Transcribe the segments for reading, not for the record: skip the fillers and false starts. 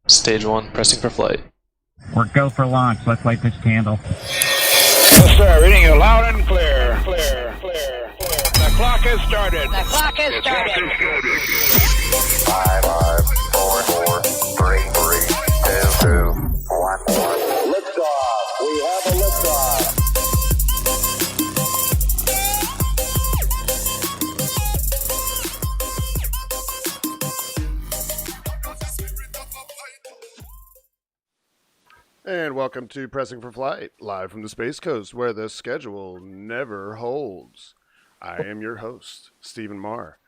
Stage 1, pressing for flight. We're go for launch. Let's light this candle. Yes, sir. Reading you loud and clear. Clear. The clock has started. The clock has started. 5, 4, 3, 2, 1. Liftoff. We have a liftoff. And welcome to Pressing for Flight, live from the Space Coast, where the schedule never holds. I am your host, Stephen Marr.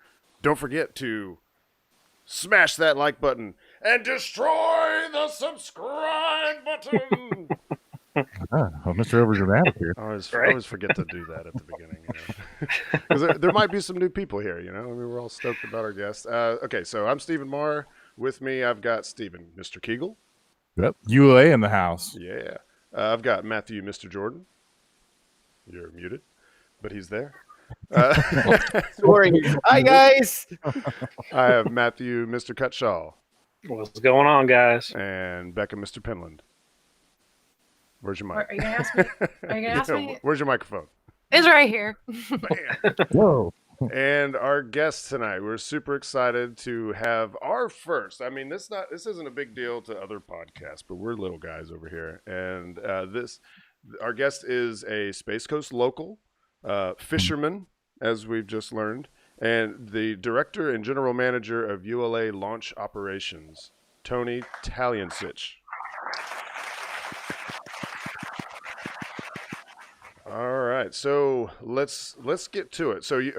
Don't forget to smash that like button and destroy the subscribe button. Well, Mr. Overdramatic here. I always forget to do that at the beginning, because there might be some new people here. I mean, we're all stoked about our guests. Okay, so I'm Stephen Marr. With me, I've got Stephen, Mr. Kegel. Yep, ULA in the house. Yeah. I've got Matthew, Mr. Jordan. You're muted, but he's there. Sorry. Hi, guys. I have Matthew, Mr. Cutshaw. What's going on, guys? And Becca, Mr. Penland. Where's your mic? Are you gonna ask me? Are you gonna ask me? Where's your microphone? It's right here. Bam. Whoa. And our guest tonight, we're super excited to have our first. I mean, this isn't a big deal to other podcasts, but we're little guys over here. And our guest is a Space Coast local, fisherman, as we've just learned, and the director and general manager of ULA Launch Operations, Tony Taliancich. All right, so let's get to it. So you're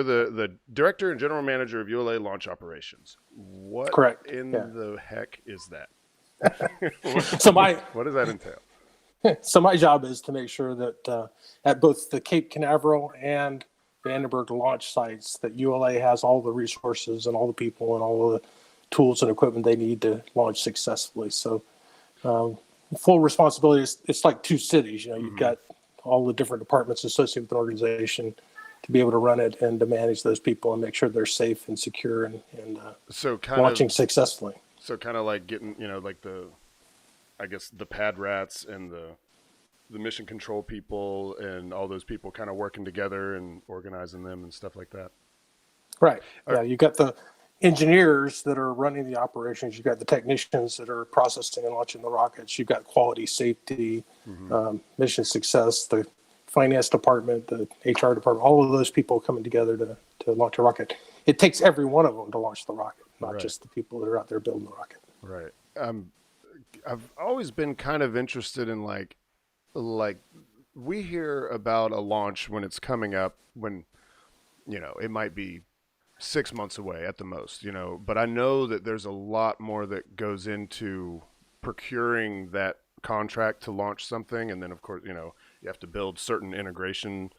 the director and general manager of ULA Launch Operations. What Correct. The heck is that? What does that entail? So my job is to make sure that at both the Cape Canaveral and Vandenberg launch sites that ULA has all the resources and all the people and all the tools and equipment they need to launch successfully. So full responsibility it's like two cities. You've got all the different departments associated with the organization to be able to run it and to manage those people and make sure they're safe and secure and launching successfully. So kind of like getting, like the pad rats and the mission control people and all those people kind of working together and organizing them and stuff like that. Right. Yeah. You got the engineers that are running the operations. You've got the technicians that are processing and launching the rockets. You've got quality, safety, mission success, the finance department, the HR department, all of those people coming together to launch a rocket. It takes every one of them to launch the rocket, not just the people that are out there building the rocket. Right. I've always been kind of interested in like we hear about a launch when it's coming up when, it might be 6 months away at the most, but I know that there's a lot more that goes into procuring that contract to launch something. And then of course, you have to build certain integration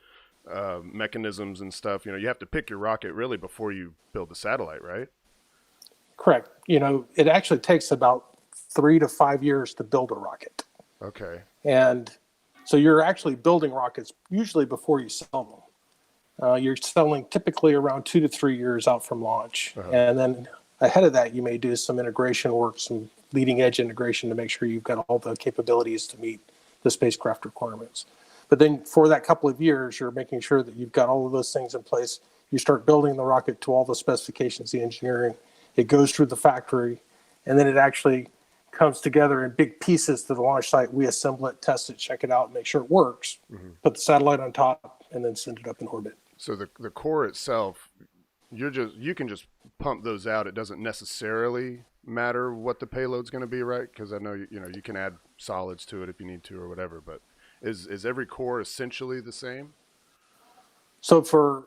mechanisms and stuff. You have to pick your rocket really before you build the satellite, right? Correct. It actually takes about 3 to 5 years to build a rocket. Okay. And so you're actually building rockets usually before you sell them. You're selling typically around 2 to 3 years out from launch. And then ahead of that, you may do some integration work, some leading edge integration to make sure you've got all the capabilities to meet the spacecraft requirements. But then for that couple of years, you're making sure that you've got all of those things in place. You start building the rocket to all the specifications, the engineering. It goes through the factory, and then it actually comes together in big pieces to the launch site. We assemble it, test it, check it out, make sure it works, put the satellite on top, and then send it up in orbit. So the core itself, you can just pump those out. It doesn't necessarily matter what the payload's going to be, right? Because I know you can add solids to it if you need to or whatever. But is every core essentially the same? So for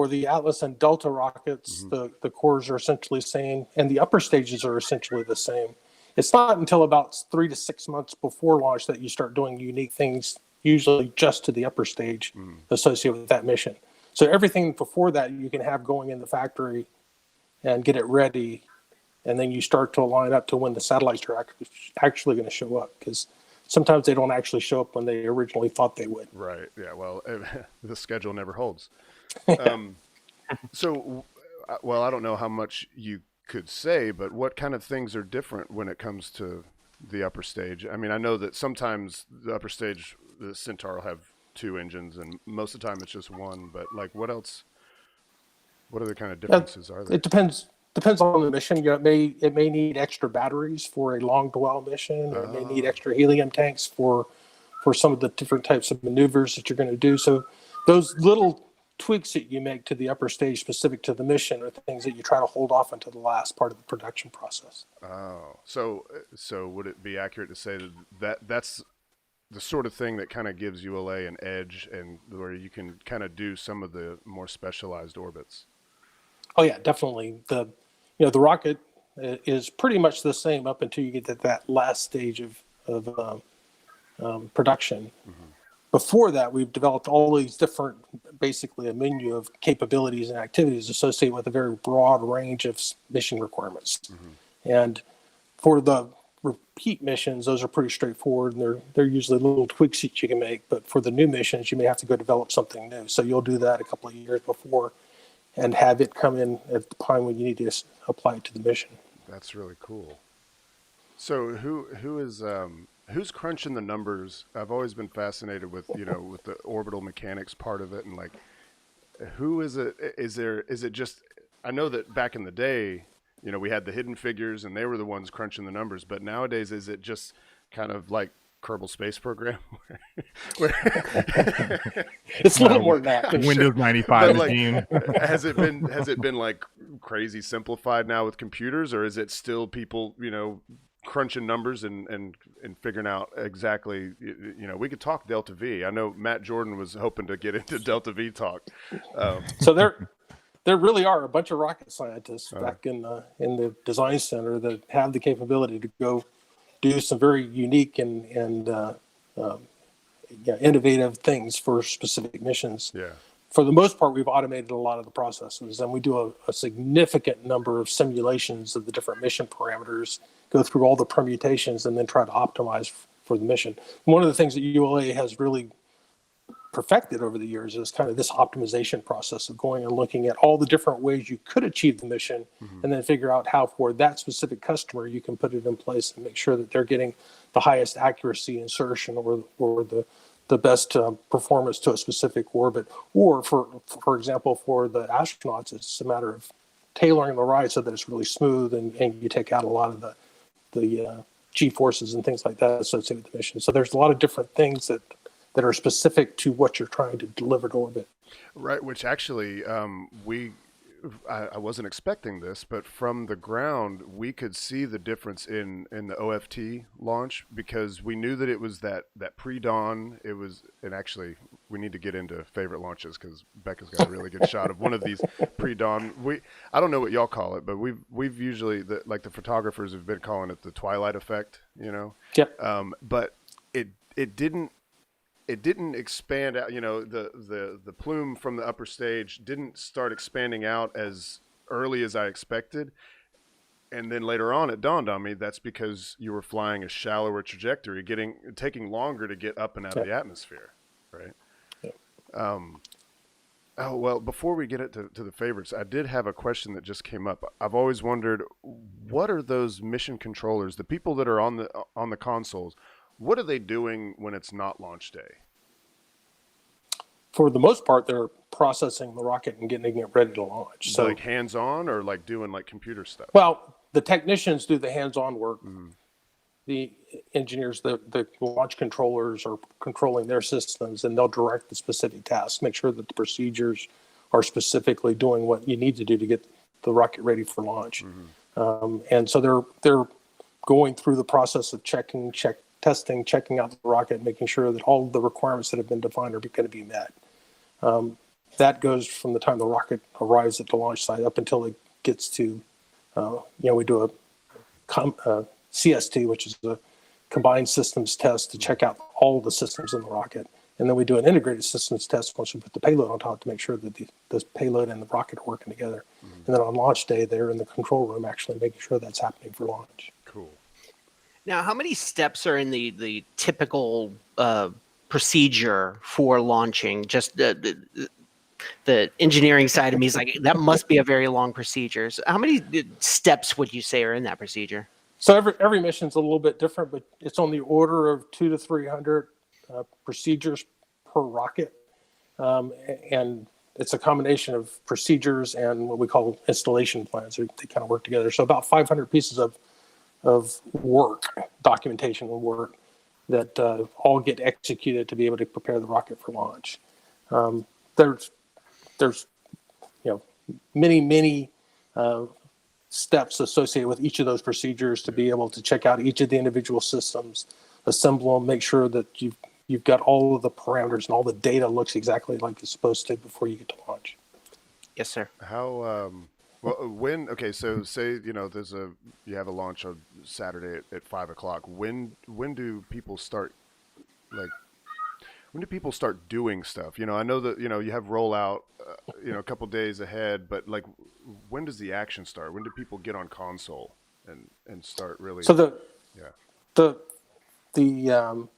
the Atlas and Delta rockets, the cores are essentially the same, and the upper stages are essentially the same. It's not until about 3 to 6 months before launch that you start doing unique things, usually just to the upper stage associated with that mission. So everything before that you can have going in the factory and get it ready, and then you start to line up to when the satellites are actually going to show up, because sometimes they don't actually show up when they originally thought they would. Right. Yeah. Well, the schedule never holds. So, I don't know how much you could say, but what kind of things are different when it comes to the upper stage? I mean, I know that sometimes the upper stage, the Centaur will have 2 engines, and most of the time it's just one. But like, what else? What other kind of differences are there? It depends on the mission. You know, it may need extra batteries for a long dwell mission, or it may need extra helium tanks for some of the different types of maneuvers that you're going to do. So those little tweaks that you make to the upper stage specific to the mission are things that you try to hold off until the last part of the production process. Oh, so would it be accurate to say that's the sort of thing that kind of gives ULA an edge, and where you can kind of do some of the more specialized orbits? Oh yeah, definitely. The rocket is pretty much the same up until you get to that last stage of production. Mm-hmm. Before that, we've developed all these different, basically a menu of capabilities and activities associated with a very broad range of mission requirements. Mm-hmm. And for the repeat missions, those are pretty straightforward, and they're usually little tweaks that you can make. But for the new missions, you may have to go develop something new. So you'll do that a couple of years before, and have it come in at the time when you need to apply it to the mission. That's really cool. So who's crunching the numbers? I've always been fascinated with with the orbital mechanics part of it, and like, who is it? Is it just? I know that back in the day, we had the Hidden Figures, and they were the ones crunching the numbers. But nowadays, is it just kind of like Kerbal Space Program? It's a little more than that. Windows 95 machine. Has it been like crazy simplified now with computers, or is it still people crunching numbers and figuring out exactly? We could talk Delta V. I know Matt Jordan was hoping to get into Delta V talk. So there really are a bunch of rocket scientists back in the design center that have the capability to go do some very unique and innovative things for specific missions. Yeah. For the most part, we've automated a lot of the processes, and we do a significant number of simulations of the different mission parameters, go through all the permutations, and then try to optimize for the mission. One of the things that ULA has really perfected over the years is kind of this optimization process of going and looking at all the different ways you could achieve the mission, mm-hmm. and then figure out how for that specific customer you can put it in place and make sure that they're getting the highest accuracy insertion or the best performance to a specific orbit. Or for example, for the astronauts, it's a matter of tailoring the ride so that it's really smooth and you take out a lot of the G-forces and things like that associated with the mission. So there's a lot of different things that are specific to what you're trying to deliver to orbit. Right, which actually I wasn't expecting this, but from the ground we could see the difference in the OFT launch, because we knew that it was that pre-dawn. It was, and actually we need to get into favorite launches because Becca's got a really good shot of one of these pre-dawn. I don't know what y'all call it, but we've usually the photographers have been calling it the twilight effect, Yep. But it didn't expand out. The plume from the upper stage didn't start expanding out as early as I expected. And then later on, it dawned on me that's because you were flying a shallower trajectory, taking longer to get up and out of the atmosphere, right? Yeah. Oh, well, before we get to the favorites, I did have a question that just came up. I've always wondered, what are those mission controllers, the people that are on the consoles, what are they doing when it's not launch day? For the most part, they're processing the rocket and getting it ready to launch. So, like hands-on, or like doing like computer stuff? Well, the technicians do the hands-on work. Mm-hmm. The engineers, the launch controllers are controlling their systems, and they'll direct the specific tasks, make sure that the procedures are specifically doing what you need to do to get the rocket ready for launch. Mm-hmm. And so they're going through the process of testing, checking out the rocket, making sure that all of the requirements that have been defined are going to be met. That goes from the time the rocket arrives at the launch site up until it gets to, we do a CST, which is a combined systems test to check out all the systems in the rocket. And then we do an integrated systems test once we put the payload on top to make sure that the payload and the rocket are working together. Mm-hmm. And then on launch day, they're in the control room actually making sure that's happening for launch. Cool. Now, how many steps are in the typical procedure for launching? Just the engineering side of me is like, that must be a very long procedure. So how many steps would you say are in that procedure? So every mission's a little bit different, but it's on the order of 200 to 300 procedures per rocket. And it's a combination of procedures and what we call installation plans. They kind of work together. So about 500 pieces of work, documentation and work that all get executed to be able to prepare the rocket for launch. There's many steps associated with each of those procedures to be able to check out each of the individual systems, assemble them, make sure that you've got all of the parameters and all the data looks exactly like it's supposed to before you get to launch. Yes, sir. How okay, so say you have a launch on Saturday at 5:00. When do people start doing stuff? I know that you have rollout a couple days ahead, but like when does the action start? When do people get on console and start really? So the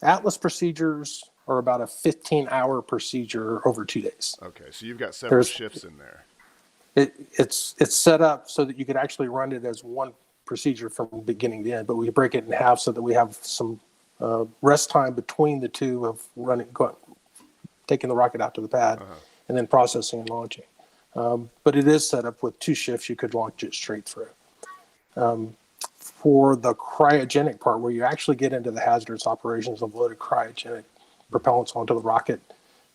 Atlas procedures are about a 15-hour procedure over 2 days. Okay, so you've got several shifts in there. It's set up so that you could actually run it as one procedure from beginning to end, but we break it in half so that we have some rest time between the two of taking the rocket out to the pad and then processing and launching. But it is set up with 2 shifts. You could launch it straight through. For the cryogenic part, where you actually get into the hazardous operations of loaded cryogenic propellants onto the rocket,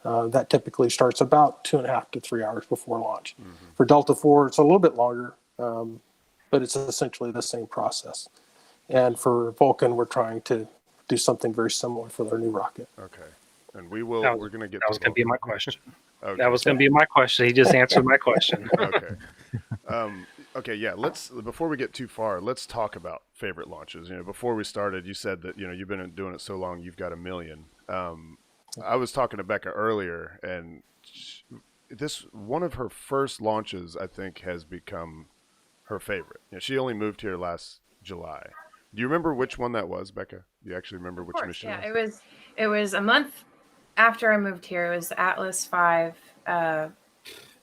that typically starts about 2.5 to 3 hours before launch. For Delta IV, it's a little bit longer, but it's essentially the same process. And for Vulcan, we're trying to do something very similar for their new rocket. Okay. And we're going to get that was going to be my question. Okay. That was going to be my question. He just answered my question. Okay. Okay, yeah, before we get too far, let's talk about favorite launches. Before we started, you said that, you've been doing it so long, you've got a million. I was talking to Becca earlier, and one of her first launches, I think, has become her favorite. She only moved here last July. Do you remember which one that was, Becca? Do you actually remember which mission? Yeah, it was a month after I moved here. It was Atlas 5.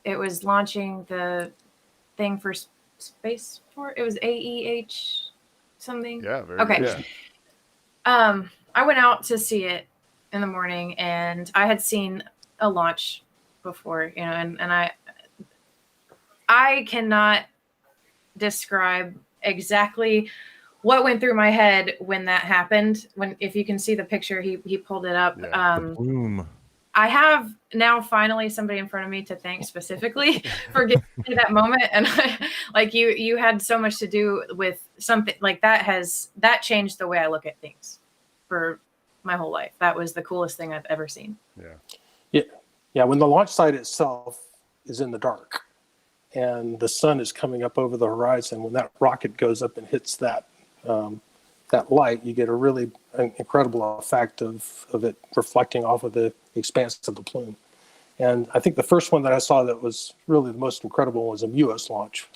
It was launching the thing for spaceport. It was AEH something. Yeah, very okay. Good. I went out to see it in the morning, and I had seen a launch before, and I cannot describe exactly what went through my head when that happened. If you can see the picture, he pulled it up. Yeah, boom. I have now finally somebody in front of me to thank specifically for giving me that moment. And you had so much to do with something like that. That changed the way I look at things for my whole life. That was the coolest thing I've ever seen. Yeah. When the launch site itself is in the dark and the sun is coming up over the horizon, when that rocket goes up and hits that light, you get a really incredible effect of it reflecting off of the expanse of the plume. And I think the first one that I saw that was really the most incredible was a US launch,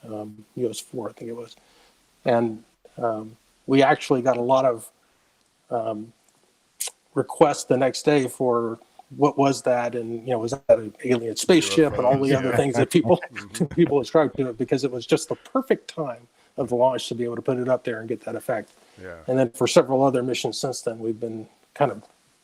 US 4, I think it was. And we actually got a lot of requests the next day for what was that, and was that an alien spaceship, and all the other things that people ascribed to it, because it was just the perfect time of the launch to be able to put it up there and get that effect. Yeah. And then for several other missions since then, we've been kind of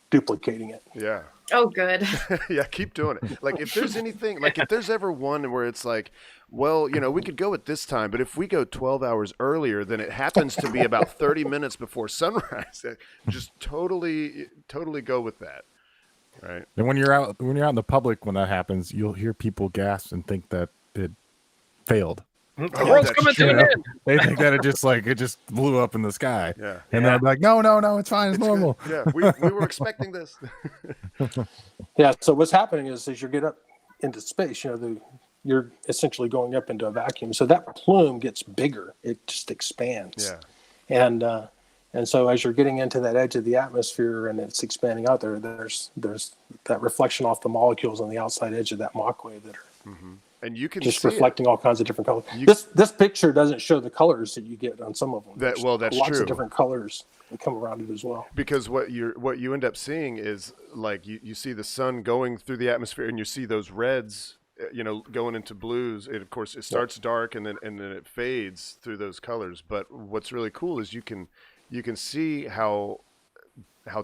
duplicating it. Yeah. Oh, good. Yeah, keep doing it. Like, if there's anything, if there's ever one where it's like, well, we could go at this time, but if we go 12 hours earlier, then it happens to be about 30 minutes before sunrise. Just totally go with that. Right. And when you're out in the public, when that happens, you'll hear people gasp and think that it failed. The world's coming to an end. They think that it just blew up in the sky. Yeah. And they're like, no, it's fine. It's normal. Good. Yeah. We were expecting this. Yeah. So what's happening is as you get up into space, you're essentially going up into a vacuum. So that plume gets bigger. It just expands. Yeah. And so as you're getting into that edge of the atmosphere and it's expanding out there, there's that reflection off the molecules on the outside edge of that Mach wave that are And you can just see reflecting all kinds of different colors. You- This picture doesn't show the colors that you get on some of them. That's There's lots true. of different colors that come around it as well. Because what you end up seeing is like you see the sun going through the atmosphere, and you see those reds, going into blues. And of course, it starts dark, and then it fades through those colors. But what's really cool is you can see how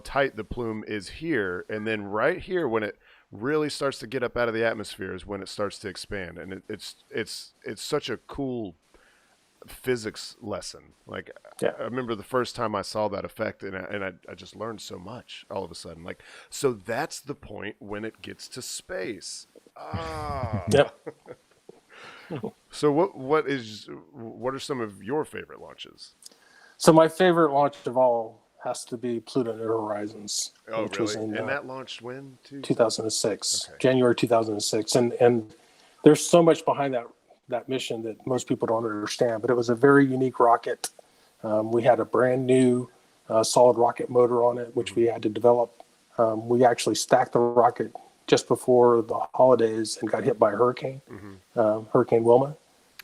tight the plume is here, and then right here when it really starts to get up out of the atmosphere is when it starts to expand, and it's such a cool physics lesson. Like, I remember the first time I saw that effect, and I just learned so much all of a sudden. Like, so that's the point when it gets to space. Yep. So what are some of your favorite launches? So my favorite launch of all has to be Pluto New Horizons. Oh, which really? was in, And that launched when? 2006, Okay. January 2006. And there's so much behind that mission that most people don't understand, but it was a very unique rocket. We had a brand new solid rocket motor on it, which we had to develop. We actually stacked the rocket just before the holidays and got hit by a hurricane, Hurricane Wilma.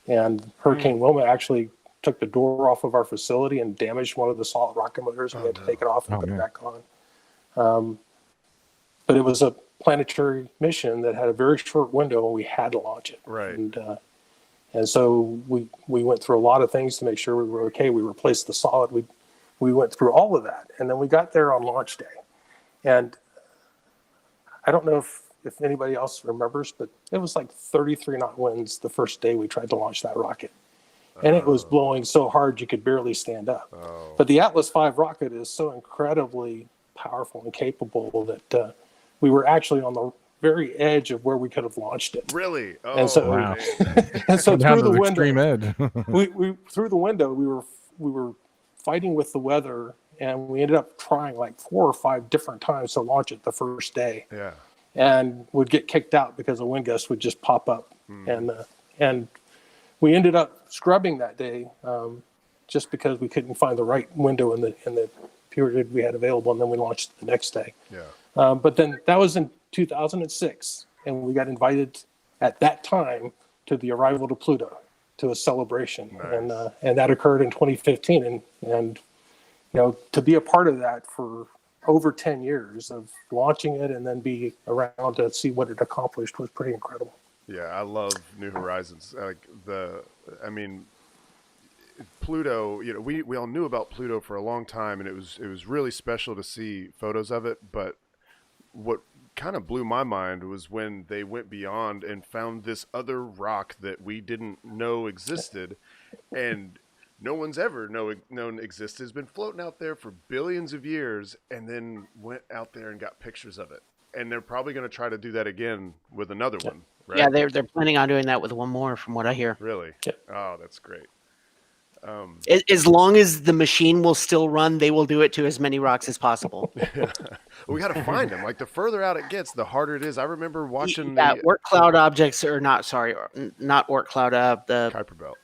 And Hurricane Wilma actually took the door off of our facility and damaged one of the solid rocket motors. We had to take it off and put it back on. But it was a planetary mission that had a very short window, and we had to launch it. Right. And so we went through a lot of things to make sure we were okay. We replaced the solid. We went through all of that, and then we got there on launch day. And I don't know if anybody else remembers, but it was like 33 knot winds the first day we tried to launch that rocket. And it was blowing so hard you could barely stand up. But the Atlas V rocket is so incredibly powerful and capable that we were actually on the very edge of where we could have launched it. Really? Oh, And so, wow. and so Down through to the the extreme window, edge. we through the window we were fighting with the weather, and we ended up trying like 4 or 5 different times to launch it the first day. Yeah. And would get kicked out because a wind gust would just pop up, and we ended up scrubbing that day just because we couldn't find the right window in the period we had available, and then we launched the next day. Yeah. But then that was in 2006, and we got invited at that time to the arrival to Pluto, to a celebration, Nice. and that occurred in 2015, and to be a part of that for over 10 years of launching it and then be around to see what it accomplished was pretty incredible. Yeah, I love New Horizons. Pluto, we all knew about Pluto for a long time, and it was really special to see photos of it. But what kind of blew my mind was when they went beyond and found this other rock that we didn't know existed, and no one's ever known existed. It's been floating out there for billions of years, and then went out there and got pictures of it. And they're probably going to try to do that again with another one, right? Yeah, they're planning on doing that with one more, from what I hear. Really? Yeah. Oh, that's great. As long as the machine will still run, they will do it to as many rocks as possible. We got to find them. Like, the further out it gets, the harder it is. I remember watching Yeah, the Oort cloud objects are not Oort cloud. The Kuiper Belt.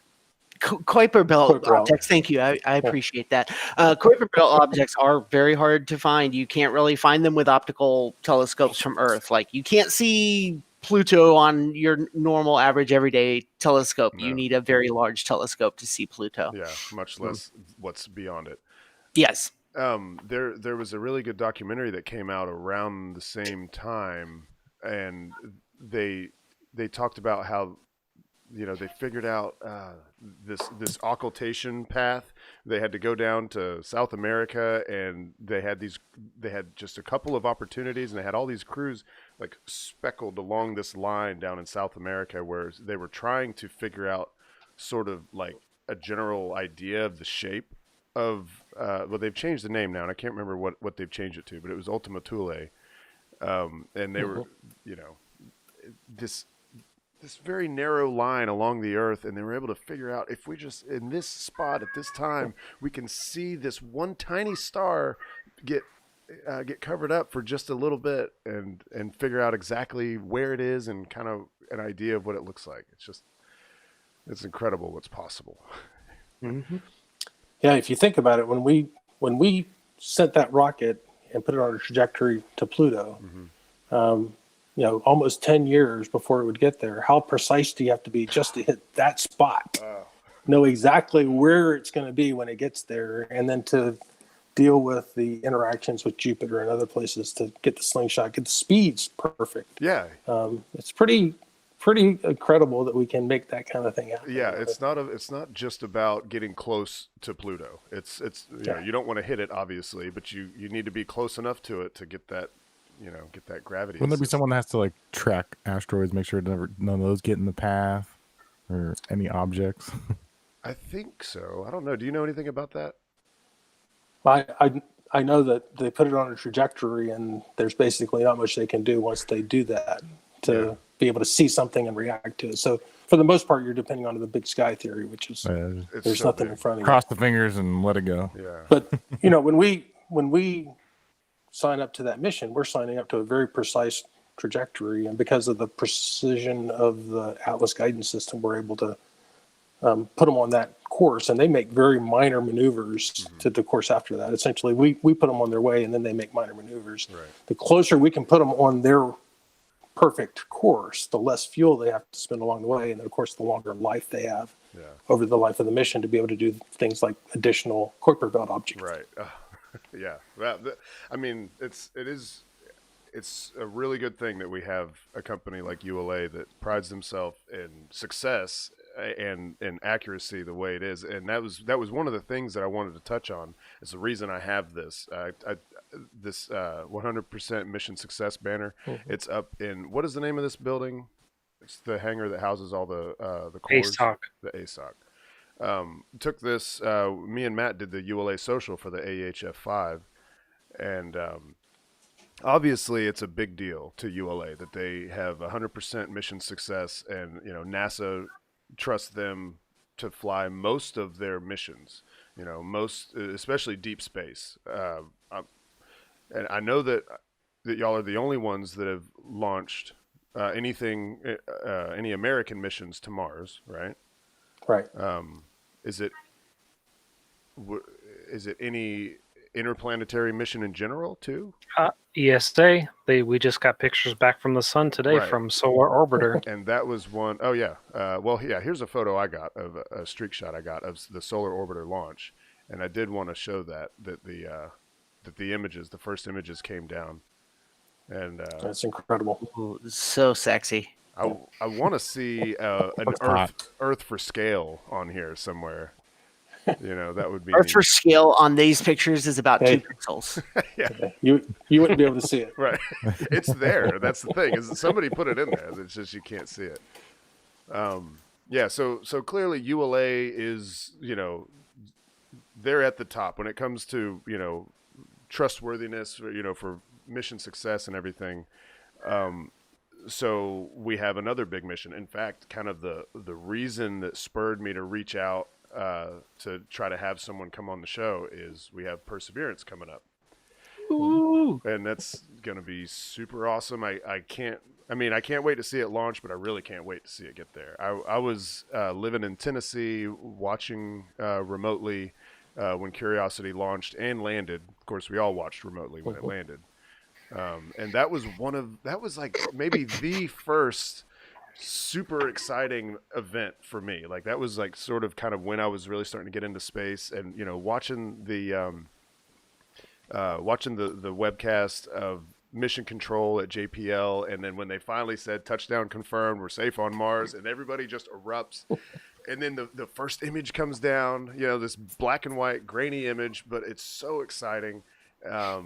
Kuiper belt Kuiper objects. Thank you. I appreciate that. Kuiper belt objects are very hard to find. You can't really find them with optical telescopes from Earth. Like, you can't see Pluto on your normal, average, everyday telescope. No. You need a very large telescope to see Pluto. Yeah, much less what's beyond it. Yes. There was a really good documentary that came out around the same time, and they talked about how they figured out this occultation path. They had to go down to South America, and they had just a couple of opportunities, and they had all these crews like speckled along this line down in South America, where they were trying to figure out sort of like a general idea of the shape of well, they've changed the name now, and I can't remember what they've changed it to, but it was Ultima Thule, and they were this very narrow line along the Earth, and they were able to figure out, if we just in this spot at this time, we can see this one tiny star get covered up for just a little bit, and figure out exactly where it is and kind of an idea of what it looks like. It's incredible what's possible. Yeah, if you think about it, when we when we sent that rocket and put it on a trajectory to Pluto, almost 10 years before it would get there, how precise do you have to be just to hit that spot? Know exactly where it's going to be when it gets there, and then to deal with the interactions with Jupiter and other places to get the slingshot, get the speeds perfect. Yeah. It's pretty incredible that we can make that kind of thing happen. Yeah, it's not just about getting close to Pluto. It's you don't want to hit it, obviously, but you need to be close enough to it to get that gravity. Wouldn't there be someone that has to like track asteroids, make sure none of those get in the path or any objects? I think so. I don't know. Do you know anything about that? I know that they put it on a trajectory, and there's basically not much they can do once they do that to be able to see something and react to it. So for the most part, you're depending on the big sky theory, which is there's so nothing big. in front of you. Cross the fingers and let it go. Yeah. But when we sign up to that mission, we're signing up to a very precise trajectory, and because of the precision of the Atlas guidance system, we're able to put them on that course, and they make very minor maneuvers to the course after that. Essentially, we put them on their way, and then they make minor maneuvers. Right. The closer we can put them on their perfect course, the less fuel they have to spend along the way, and then, of course, the longer life they have over the life of the mission to be able to do things like additional Kuiper belt objects. Right. Yeah. Well, I mean, it's a really good thing that we have a company like ULA that prides themselves in success and accuracy the way it is, and that was one of the things that I wanted to touch on. It's the reason I have this this 100% mission success banner. It's up in, what is the name of this building? It's the hangar that houses all the cores. ASOC. The ASOC. Took this. Me and Matt did the ULA social for the AHF5, and obviously it's a big deal to ULA that they have 100% mission success, and NASA trusts them to fly most of their missions. Especially deep space. And I know that y'all are the only ones that have launched any American missions to Mars, right? Right. Is it any interplanetary mission in general too? ESA. We just got pictures back from the sun today from Solar Orbiter. And that was one oh yeah. Here's a photo I got of a streak shot I got of the Solar Orbiter launch, and I did want to show that the images, the first images came down, and that's incredible. Ooh, so sexy. I want to see an Earth for scale on here somewhere. That would be Earth neat. for scale on these pictures is about 2 pixels. Yeah. You wouldn't be able to see it. Right. It's there. That's the thing. Is somebody put it in there. It's just you can't see it. So clearly ULA is, they're at the top when it comes to, trustworthiness, for mission success and everything. So we have another big mission. In fact, kind of the reason that spurred me to reach out to try to have someone come on the show is we have Perseverance coming up. Ooh. And that's going to be super awesome. I can't wait to see it launch, but I really can't wait to see it get there. I was living in Tennessee watching remotely when Curiosity launched and landed. Of course, we all watched remotely when it landed. And that was like maybe the first super exciting event for me. Like that was like sort of kind of when I was really starting to get into space, and watching the webcast of mission control at JPL, and then when they finally said touchdown confirmed, we're safe on Mars, and everybody just erupts. And then the first image comes down, this black and white grainy image, but it's so exciting. What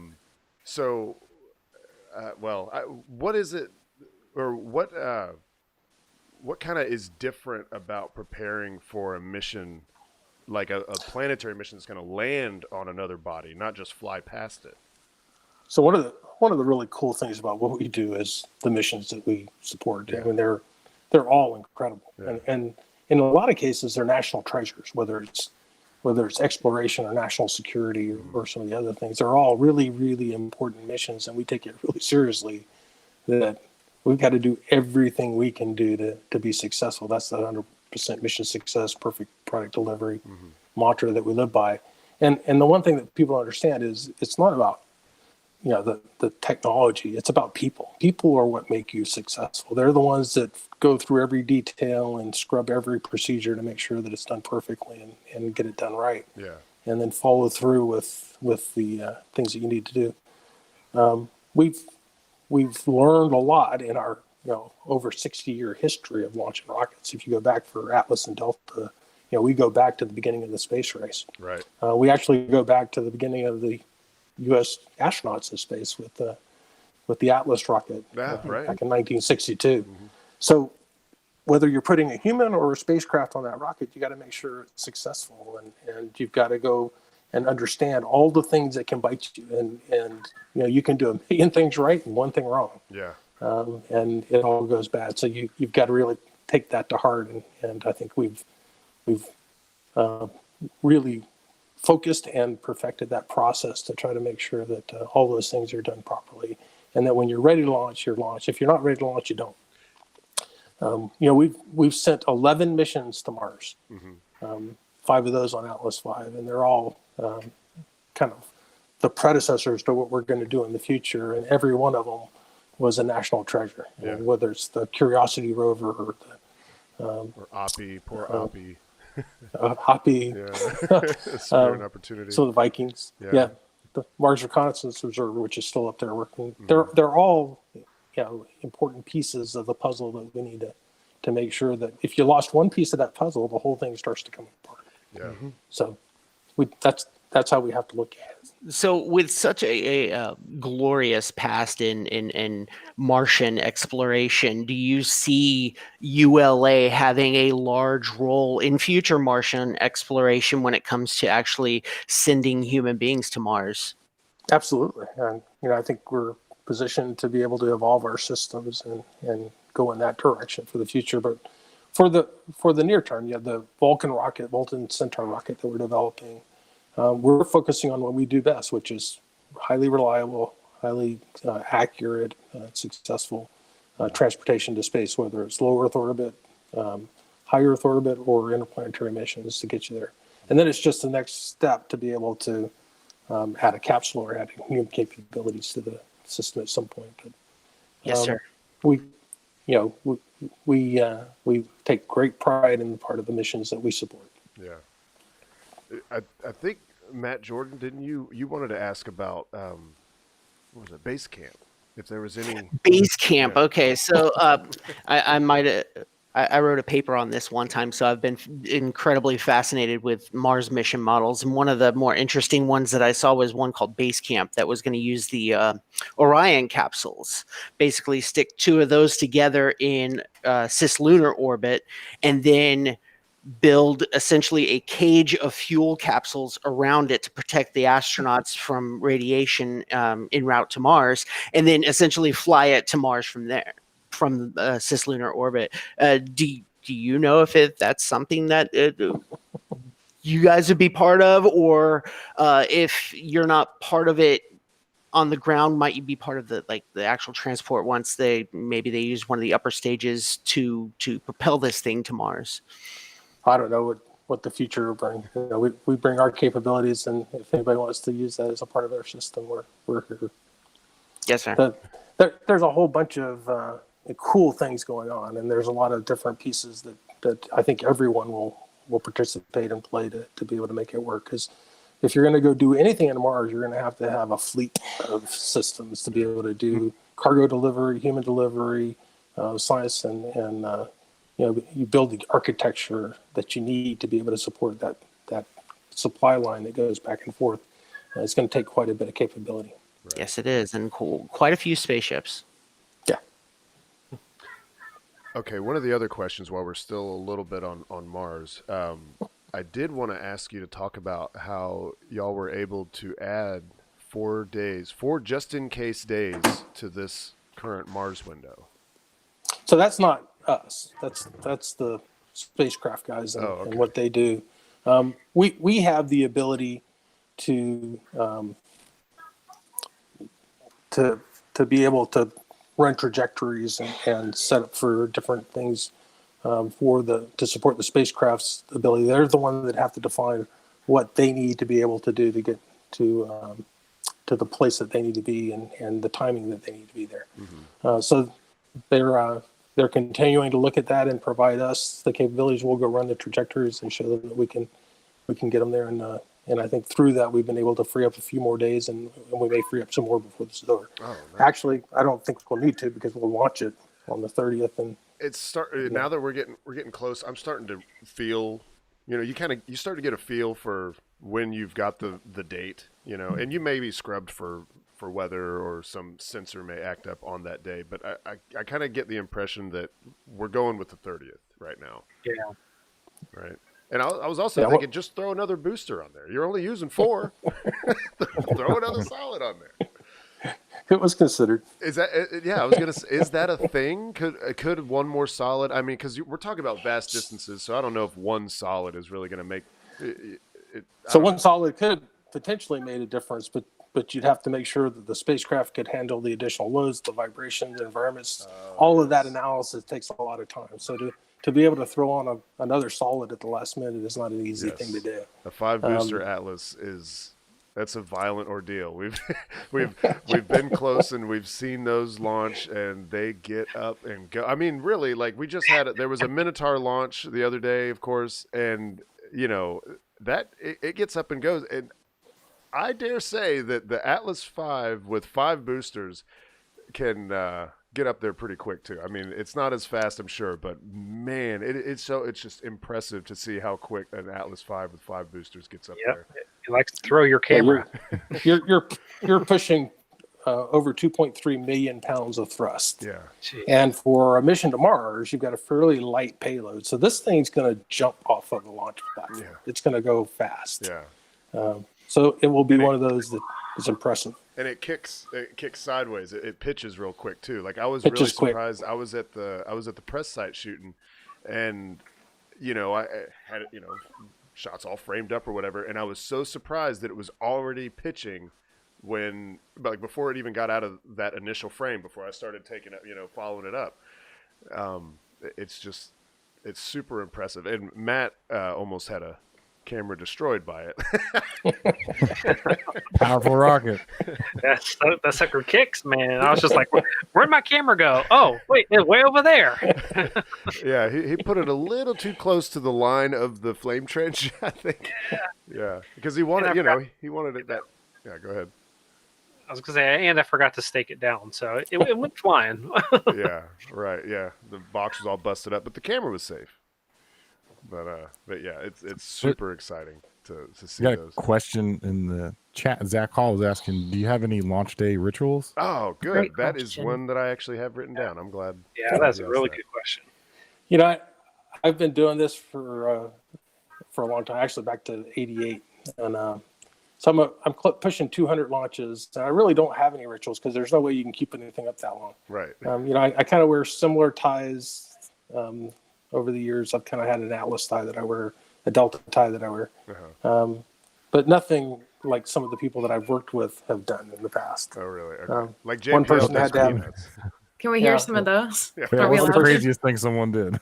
is it, or what kind of is different about preparing for a mission, like a planetary mission that's going to land on another body, not just fly past it? So one of the really cool things about what we do is the missions that we support. Yeah. I mean, they're all incredible, and in a lot of cases, they're national treasures. Whether it's exploration or national security or some of the other things, they're all really, really important missions, and we take it really seriously. That we've got to do everything we can do to be successful. That's the 100% mission success, perfect product delivery mantra that we live by. And the one thing that people understand is it's not about, you know, the technology. It's about people. People are what make you successful. They're the ones that go through every detail and scrub every procedure to make sure that it's done perfectly and get it done right. Yeah. And then follow through with the things that you need to do. We've learned a lot in our, you know, over 60-year history of launching rockets. If you go back for Atlas and Delta, you know, we go back to the beginning of the space race. Right. We actually go back to the beginning of the U.S. astronauts in space with the Atlas rocket Right. back in 1962. So whether you're putting a human or a spacecraft on that rocket, you got to make sure it's successful, and you've got to go and understand all the things that can bite you, and you know, you can do a million things right and one thing wrong. Yeah. And it all goes bad. So you've got to really take that to heart, and I think we've really focused and perfected that process to try to make sure that all those things are done properly, and that when you're ready to launch, you launch. If you're not ready to launch, you don't. You know, we've sent 11 missions to Mars, 5 of those on Atlas V, and they're all kind of the predecessors to what we're going to do in the future, and every one of them was a national treasure. Yeah. And whether it's the Curiosity rover or the Or Oppie, poor Oppie. Hoppy, Yeah. Spare an opportunity. so the Vikings, Yeah. the Mars Reconnaissance Observer, which is still up there working. They're all, you know, important pieces of the puzzle that we need to make sure that if you lost one piece of that puzzle, the whole thing starts to come apart. Yeah. So that's how we have to look at it. So, with such a glorious past in Martian exploration, do you see ULA having a large role in future Martian exploration when it comes to actually sending human beings to Mars? Absolutely, and you know, I think we're positioned to be able to evolve our systems and go in that direction for the future. But for the near term, you have the Vulcan rocket, Vulcan Centaur rocket that we're developing. We're focusing on what we do best, which is highly reliable, highly accurate, successful transportation to space, whether it's low Earth orbit, high Earth orbit, or interplanetary missions to get you there. And then it's just the next step to be able to add a capsule or add human capabilities to the system at some point. But, Yes, sir. We take great pride in the part of the missions that we support. Yeah. I think, Matt Jordan, didn't you wanted to ask about what was it, base camp? If there was any Base camp. Yeah. Okay, so I wrote a paper on this one time, so I've been incredibly fascinated with Mars mission models. And one of the more interesting ones that I saw was one called Base Camp that was going to use the Orion capsules. Basically, stick 2 of those together in cislunar orbit, and then build essentially a cage of fuel capsules around it to protect the astronauts from radiation en route to Mars, and then essentially fly it to Mars from there, from cislunar orbit. Do you know if that's something that you guys would be part of, or if you're not part of it on the ground, might you be part of the actual transport once they use one of the upper stages to propel this thing to Mars? I don't know what the future will bring. You know, we bring our capabilities, and if anybody wants to use that as a part of their system, we're here. Yes, sir. There's a whole bunch of cool things going on, and there's a lot of different pieces that I think everyone will participate and play to be able to make it work. Because if you're going to go do anything on Mars, you're going to have a fleet of systems to be able to do cargo delivery, human delivery, science, and you know, you build the architecture that you need to be able to support that supply line that goes back and forth. It's going to take quite a bit of capability. Right. Yes, it is, and quite a few spaceships. Yeah. Okay, one of the other questions while we're still a little bit on Mars, I did want to ask you to talk about how y'all were able to add 4 just-in-case days to this current Mars window. So that's not us. That's the spacecraft guys and what they do. We have the ability to be able to run trajectories and set up for different things to support the spacecraft's ability. They're the ones that have to define what they need to be able to do to get to the place that they need to be and the timing that they need to be there. So they're continuing to look at that and provide us the capabilities. We'll go run the trajectories and show them that we can get them there. And I think through that we've been able to free up a few more days, and we may free up some more before this is over. Oh, nice. Actually, I don't think we'll need to, because we'll launch it on the 30th. And now that we're getting close, I'm starting to feel, you start to get a feel for when you've got the date, and you may be scrubbed for weather or some sensor may act up on that day, but I kind of get the impression that we're going with the 30th right now. Yeah. Right. And I was also thinking, just throw another booster on there. You're only using 4. Throw another solid on there. It was considered. Is that? Yeah, I was gonna say, is that a thing? Could one more solid? I mean, because we're talking about vast distances, so I don't know if one solid is really going to make it. So one solid could potentially made a difference, but you'd have to make sure that the spacecraft could handle the additional loads, the vibrations, the environments. All of that analysis takes a lot of time. So to be able to throw on another solid at the last minute is not an easy thing to do. A 5 booster Atlas that's a violent ordeal. We've been close, and we've seen those launch, and they get up and go. I mean, really, like, we just had there was a Minotaur launch the other day, of course, and that it gets up and goes. And I dare say that the Atlas 5 with 5 boosters can get up there pretty quick too. I mean, it's not as fast, I'm sure, but man, it's just impressive to see how quick an Atlas 5 with 5 boosters gets up there. You like to throw your camera. You're pushing over 2.3 million pounds of thrust. Yeah. Jeez. And for a mission to Mars, you've got a fairly light payload. So this thing's going to jump off of the launch platform. Yeah. It's going to go fast. Yeah. So it will be one of those that is impressive. And it kicks sideways. It pitches real quick too. Like, I was really surprised. I was at the press site shooting, and I had shots all framed up or whatever, and I was so surprised that it was already pitching before it even got out of that initial frame, before I started taking it, following it up. It's super impressive. And Matt almost had a camera destroyed by it. Powerful rocket. That sucker kicks, man. I was just like, where'd my camera go? Oh, wait, it's way over there. Yeah, he put it a little too close to the line of the flame trench, I think. Yeah, because he wanted, he wanted it that. Yeah, go ahead. I was going to say, and I forgot to stake it down, so it went flying. Yeah, right, yeah. The box was all busted up, but the camera was safe. But yeah, it's super exciting to see got those. A question in the chat. Zach Hall was asking, do you have any launch day rituals? Oh, good. Great that question. is one that I actually have written down. I'm glad. Yeah, that's a really good question. I've been doing this for a long time, actually back to '88, and so I'm pushing 200 launches, and I really don't have any rituals because there's no way you can keep anything up that long. Right. I kind of wear similar ties. Over the years, I've kind of had an Atlas tie that I wear, a Delta tie that I wear, but nothing like some of the people that I've worked with have done in the past. Oh, really? Okay. Like JPL one person does had to have. peanuts. Can we hear some of those? Yeah. Yeah, Are we what's the allowed to? craziest thing someone did?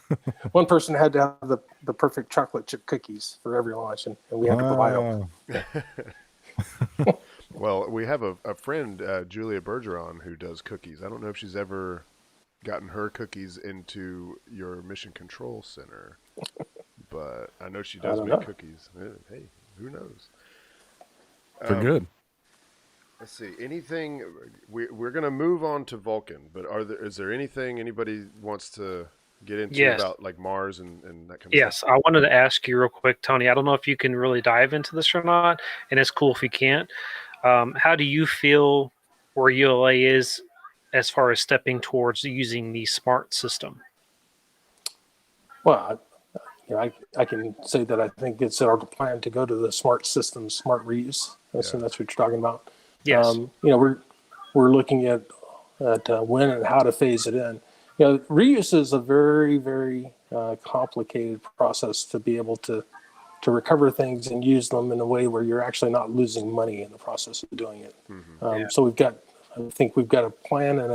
One person had to have the perfect chocolate chip cookies for every launch, and we had to provide them. Well, we have a friend, Julia Bergeron, who does cookies. I don't know if she's ever gotten her cookies into your mission control center, but I know she does make cookies. Hey, who knows? They're good. Let's see. Anything? We're going to move on to Vulcan, but is there anything anybody wants to get into about like Mars and that kind of Yes, stuff? I wanted to ask you real quick, Tony. I don't know if you can really dive into this or not, and it's cool if you can't. How do you feel where ULA is as far as stepping towards using the SMART system? Well, I can say that I think it's our plan to go to the SMART system, SMART reuse. I assume that's what you're talking about. Yes. We're looking at when and how to phase it in. Reuse is a very, very complicated process to be able to recover things and use them in a way where you're actually not losing money in the process of doing it. So I think we've got a plan and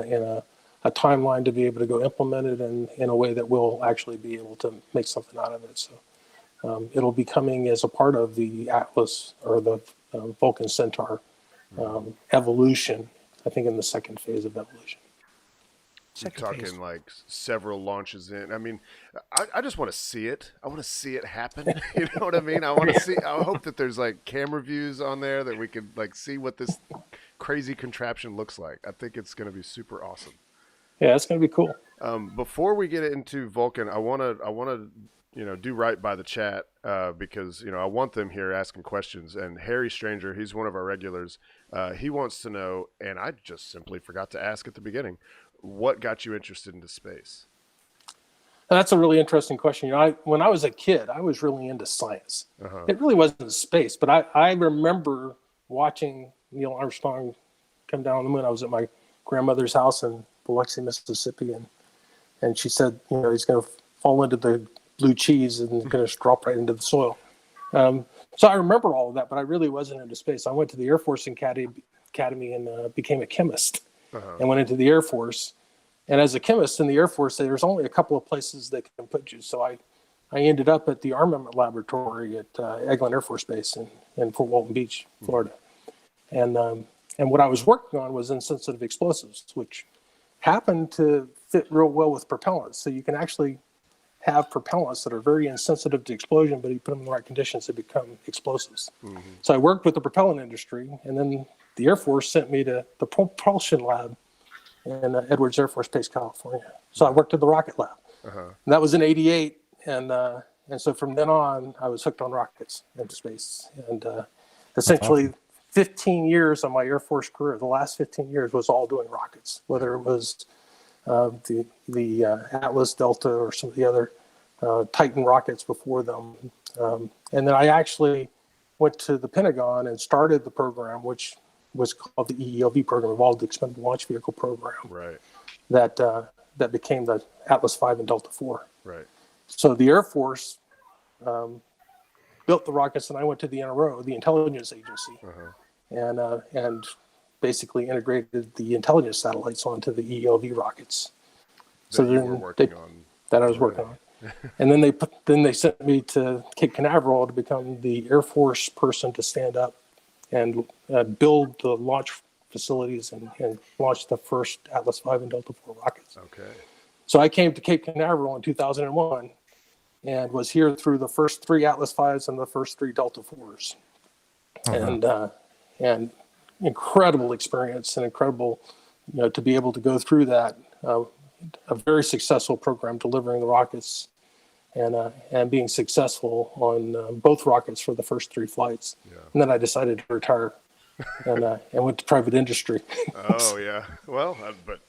a timeline to be able to go implement it in a way that we'll actually be able to make something out of it. So It'll be coming as a part of the Atlas or the Vulcan Centaur evolution, I think in the second phase of evolution. You're talking like several launches in. I mean, I just want to see it. I want to see it happen. You know what I mean? I want to see. I hope that there's like camera views on there that we could like see what this crazy contraption looks like. I think it's going to be super awesome. Yeah, it's going to be cool. Before we get into Vulcan, I want to do right by the chat because I want them here asking questions. And Harry Stranger, he's one of our regulars. He wants to know, and I just simply forgot to ask at the beginning, what got you interested into space? That's a really interesting question. When I was a kid, I was really into science. It really wasn't space, but I remember watching Neil Armstrong come down on the moon. I was at my grandmother's house in Biloxi, Mississippi, and she said, he's going to fall into the blue cheese and going to drop right into the soil. So I remember all of that, but I really wasn't into space. I went to the Air Force Academy and became a chemist. And went into the Air Force. And as a chemist in the Air Force, there's only a couple of places they can put you. So I ended up at the Armament Laboratory at Eglin Air Force Base in Fort Walton Beach, Florida. And what I was working on was insensitive explosives, which happened to fit real well with propellants. So you can actually have propellants that are very insensitive to explosion, but you put them in the right conditions, they become explosives. So I worked with the propellant industry, and then the Air Force sent me to the propulsion lab in Edwards Air Force Base, California. So I worked at the rocket lab. And that was in '88. And so from then on, I was hooked on rockets into space. And essentially 15 years of my Air Force career, the last 15 years was all doing rockets, whether it was the Atlas, Delta, or some of the other Titan rockets before them. And then I actually went to the Pentagon and started the program, which was called the EELV program, Evolved Expendable Launch Vehicle Program. Right. That became the Atlas V and Delta IV. Right. So the Air Force built the rockets, and I went to the NRO, the intelligence agency, and basically integrated the intelligence satellites onto the EELV rockets. So then I was working on. And then they sent me to Cape Canaveral to become the Air Force person to stand up and build the launch facilities and launch the first Atlas V and Delta IV rockets. Okay. So I came to Cape Canaveral in 2001 and was here through the first 3 Atlas Vs and the first 3 Delta IVs. And incredible experience and incredible, to be able to go through that, a very successful program delivering the rockets and being successful on both rockets for the first 3 flights. Yeah. And then I decided to retire and went to private industry. Oh, yeah. Well, but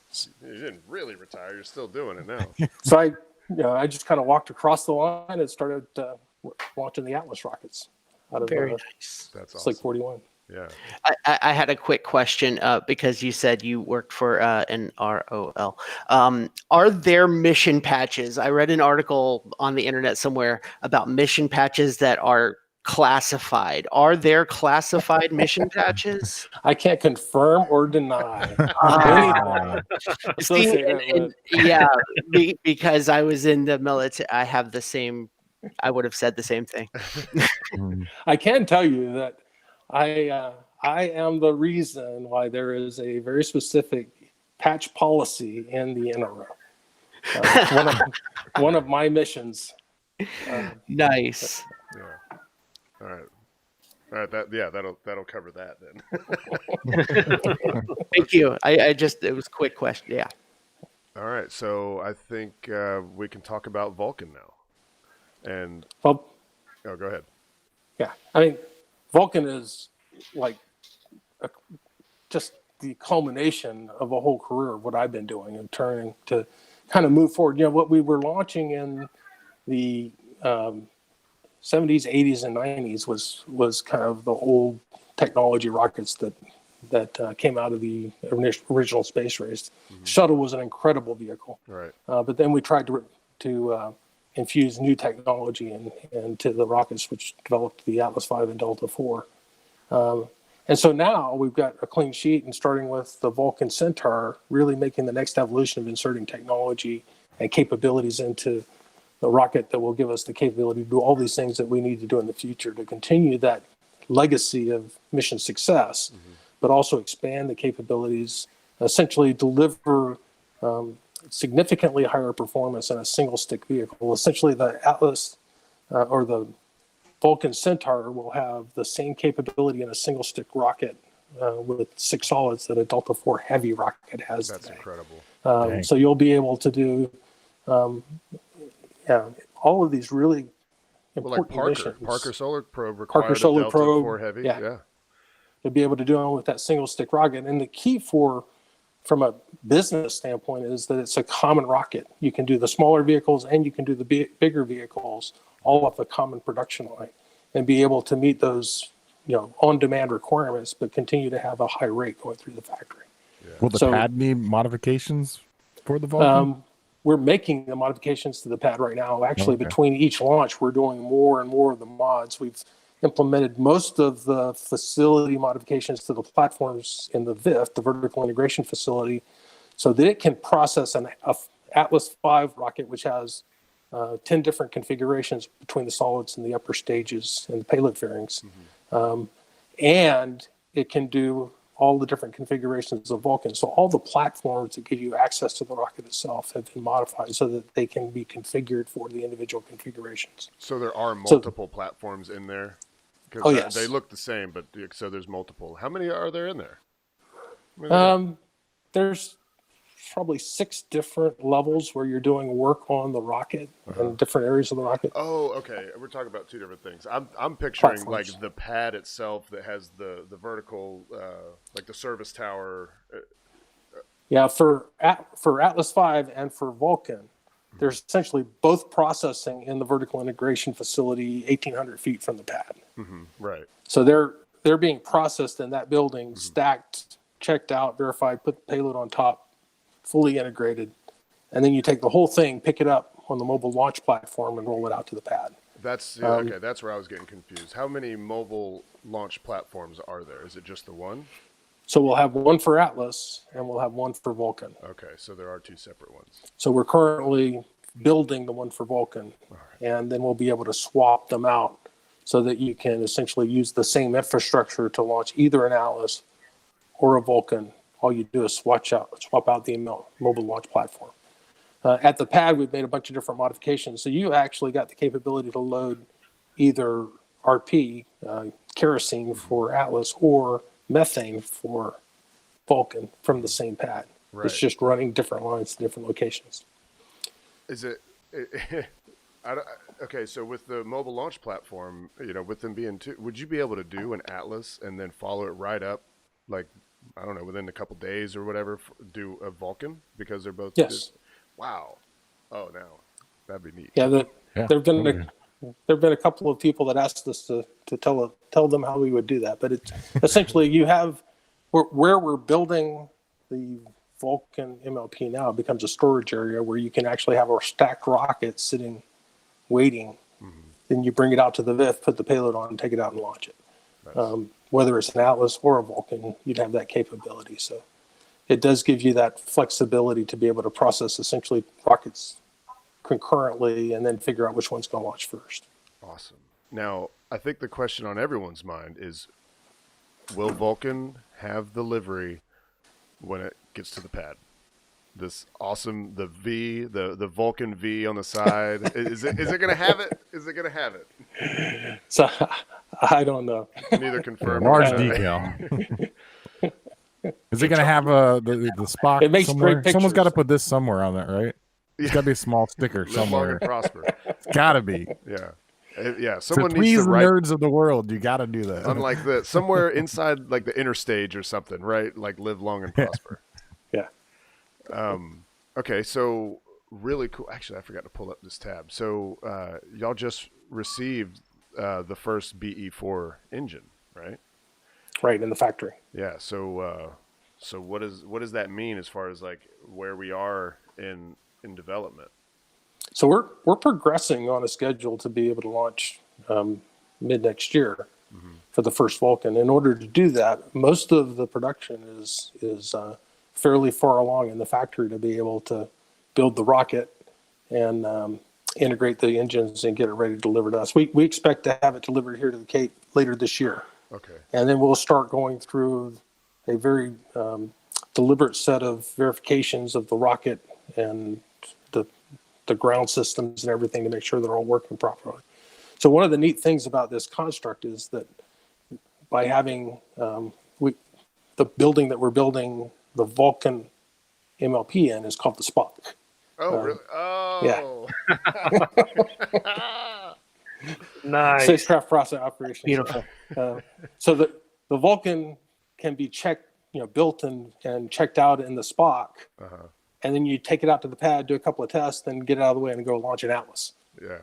you didn't really retire. You're still doing it now. So I just kind of walked across the line and started launching the Atlas rockets out of Very nice. That's awesome. Slick 41. Yeah. I had a quick question because you said you worked for an ROL. Are there mission patches? I read an article on the internet somewhere about mission patches that are classified. Are there classified mission patches? I can't confirm or deny. Because I was in the military, I have the same. I would have said the same thing. I can tell you that I am the reason why there is a very specific patch policy in the NRO. One of my missions. Nice. Yeah. All right. That'll cover that then. Thank you. It was a quick question. Yeah. All right. So I think we can talk about Vulcan now. And go ahead. Yeah. I mean, Vulcan is like just the culmination of a whole career of what I've been doing and turning to kind of move forward. What we were launching in the 70s, 80s, and 90s was kind of the old technology rockets that came out of the original space race. Mm-hmm. Shuttle was an incredible vehicle. Right. But then we tried to infuse new technology into the rockets, which developed the Atlas V and Delta IV. And so now we've got a clean sheet, and starting with the Vulcan Centaur, really making the next evolution of inserting technology and capabilities into a rocket that will give us the capability to do all these things that we need to do in the future to continue that legacy of mission success, but also expand the capabilities, essentially deliver significantly higher performance in a single stick vehicle. Essentially, the Atlas or the Vulcan Centaur will have the same capability in a single stick rocket with 6 solids that a Delta IV Heavy rocket has. That's today. incredible. So you'll be able to do all of these really important Parker. missions. Parker Solar Probe required Parker Solar a Delta Probe, IV Heavy. yeah. You'll be able to do it with that single stick rocket. And the key from a business standpoint is that it's a common rocket. You can do the smaller vehicles and you can do the bigger vehicles all off a common production line and be able to meet those on-demand requirements, but continue to have a high rate going through the factory. Will the pad need modifications for the Vulcan? We're making the modifications to the pad right now. Actually, between each launch, we're doing more and more of the mods. We've implemented most of the facility modifications to the platforms in the VIF, the vertical integration facility, so that it can process an Atlas V rocket, which has 10 different configurations between the solids and the upper stages and the payload fairings. And it can do all the different configurations of Vulcan. So all the platforms that give you access to the rocket itself have been modified so that they can be configured for the individual configurations. So there are multiple platforms in there? Oh, yes. They look the same, but so there's multiple. How many are there in there? There's probably 6 different levels where you're doing work on the rocket in different areas of the rocket. Oh, okay. We're talking about 2 different things. I'm picturing Platforms. like the pad itself that has the vertical, like the service tower. Yeah, for Atlas V and for Vulcan, there's essentially both processing in the vertical integration facility 1,800 feet from the pad. Right. So they're being processed in that building, stacked, checked out, verified, put the payload on top, fully integrated, and then you take the whole thing, pick it up on the mobile launch platform, and roll it out to the pad. That's okay. That's where I was getting confused. How many mobile launch platforms are there? Is it just the one? So we'll have one for Atlas, and we'll have one for Vulcan. Okay, so there are 2 separate ones. So we're currently building the one for Vulcan, and then we'll be able to swap them out so that you can essentially use the same infrastructure to launch either an Atlas or a Vulcan. All you do is swap out the mobile launch platform. At the pad, we've made a bunch of different modifications. So you actually got the capability to load either RP, kerosene for Atlas, or methane for Vulcan from the same pad. Right. It's just running different lines to different locations. Is it okay? So with the mobile launch platform, with them being 2, would you be able to do an Atlas and then follow it right up, like, I don't know, within a couple days or whatever, do a Vulcan because they're both? Yes. Wow. Oh, now that'd be neat. Yeah, there've been a couple of people that asked us to tell them how we would do that, but it's essentially you have where we're building the Vulcan MLP now becomes a storage area where you can actually have our stacked rocket sitting, waiting. Then you bring it out to the VIF, put the payload on, and take it out and launch it. Nice. Whether it's an Atlas or a Vulcan, you'd have that capability. So it does give you that flexibility to be able to process essentially rockets concurrently and then figure out which one's going to launch first. Awesome. Now, I think the question on everyone's mind is, will Vulcan have the livery when it gets to the pad? This awesome, the Vulcan V on the side. Is it going to have it? Is it going to have it? So I don't know. Neither confirmed. Large decal. Is it going to have the Spock It makes somewhere? great Someone's got to pictures. put this somewhere on that, right? It's got to be a small sticker Live long somewhere. and prosper. It's got to be. Yeah. Yeah. To Someone needs please to the write. nerds of the world, you got to do that. Unlike that, somewhere inside like the interstage or something, right? Like live long and prosper. Yeah. Okay, so really cool. Actually, I forgot to pull up this tab. So y'all just received the first BE4 engine, right? Right, in the factory. Yeah. So what does that mean as far as like where we are in development? So we're progressing on a schedule to be able to launch mid next year for the first Vulcan. In order to do that, most of the production is fairly far along in the factory to be able to build the rocket and integrate the engines and get it ready to deliver to us. We expect to have it delivered here to the Cape later this year. Okay. And then we'll start going through a very deliberate set of verifications of the rocket and the ground systems and everything to make sure they're all working properly. So one of the neat things about this construct is that by having the building that we're building the Vulcan MLP in is called the Spock. Oh, really? Oh. Nice. Spacecraft process operations. Beautiful. So the Vulcan can be checked, built and checked out in the Spock, and then you take it out to the pad, do a couple of tests, then get it out of the way and go launch an Atlas. Yeah.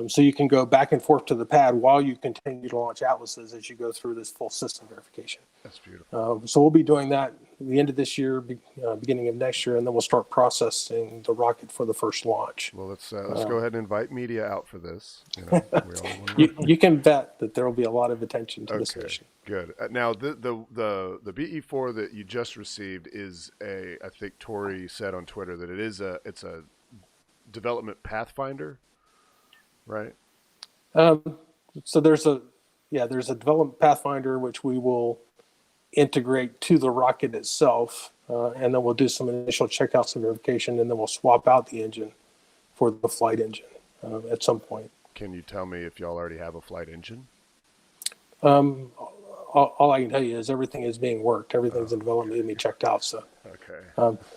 So you can go back and forth to the pad while you continue to launch Atlases as you go through this full system verification. That's beautiful. So we'll be doing that at the end of this year, beginning of next year, and then we'll start processing the rocket for the first launch. Well, let's go ahead and invite media out for this. We all wanna... you can bet that there will be a lot of attention to this mission. Good. Now, the BE4 that you just received is I think Tori said on Twitter that it's a development pathfinder, right? So there's a development pathfinder which we will integrate to the rocket itself, and then we'll do some initial checkouts and verification, and then we'll swap out the engine for the flight engine at some point. Can you tell me if y'all already have a flight engine? All I can tell you is everything is being worked. Everything's in development and being checked out. So okay.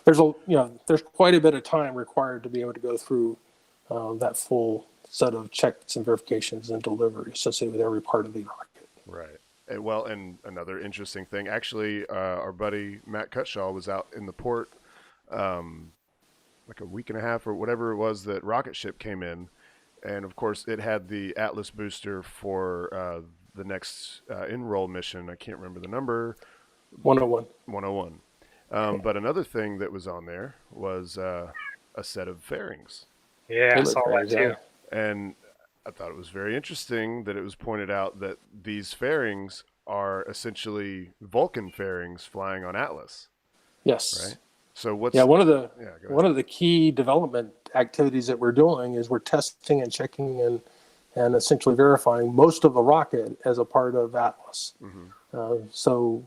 There's quite a bit of time required to be able to go through that full set of checks and verifications and delivery associated with every part of the rocket. Right. Well, and another interesting thing, actually, our buddy Matt Cutshaw was out in the port like a week and a half or whatever it was that rocket ship came in. And of course, it had the Atlas booster for the next enroll mission. I can't remember the number. 101. 101. But another thing that was on there was a set of fairings. Yeah, I saw that too. And I thought it was very interesting that it was pointed out that these fairings are essentially Vulcan fairings flying on Atlas. Yes. Right. So what's one of the key development activities that we're doing is we're testing and checking and essentially verifying most of the rocket as a part of Atlas. So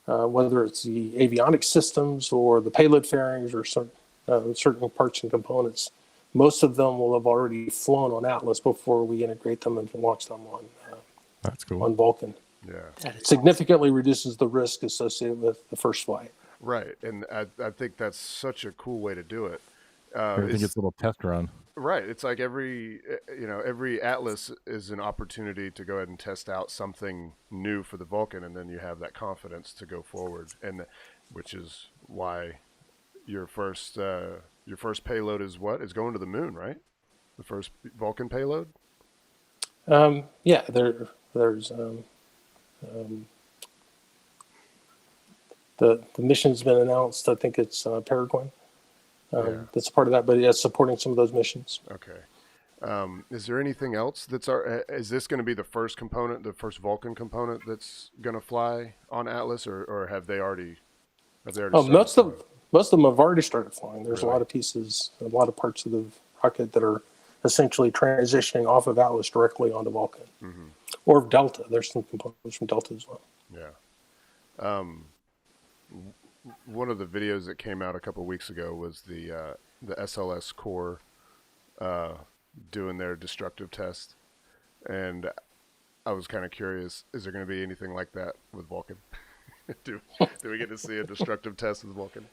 whether it's the avionics systems or the payload fairings or certain parts and components, most of them will have already flown on Atlas before we integrate them and launch them on That's cool. on Vulcan. Yeah. It significantly reduces the risk associated with the first flight. Right. And I think that's such a cool way to do it. Everything gets a little test run. Right. It's like every Atlas is an opportunity to go ahead and test out something new for the Vulcan, and then you have that confidence to go forward, and which is why your first payload is what? Is going to the moon, right? The first Vulcan payload? Yeah, there's the mission's been announced. I think it's Peregrine. That's part of that, but it's supporting some of those missions. Okay. Is there anything else is this going to be the first component, the first Vulcan component that's going to fly on Atlas, or have they already? Most of them have already started flying. There's a lot of pieces, a lot of parts of the rocket that are essentially transitioning off of Atlas directly onto Vulcan, or Delta. There's some components from Delta as well. Yeah. One of the videos that came out a couple of weeks ago was the SLS core doing their destructive test, and I was kind of curious: is there going to be anything like that with Vulcan? do we get to see a destructive test with Vulcan?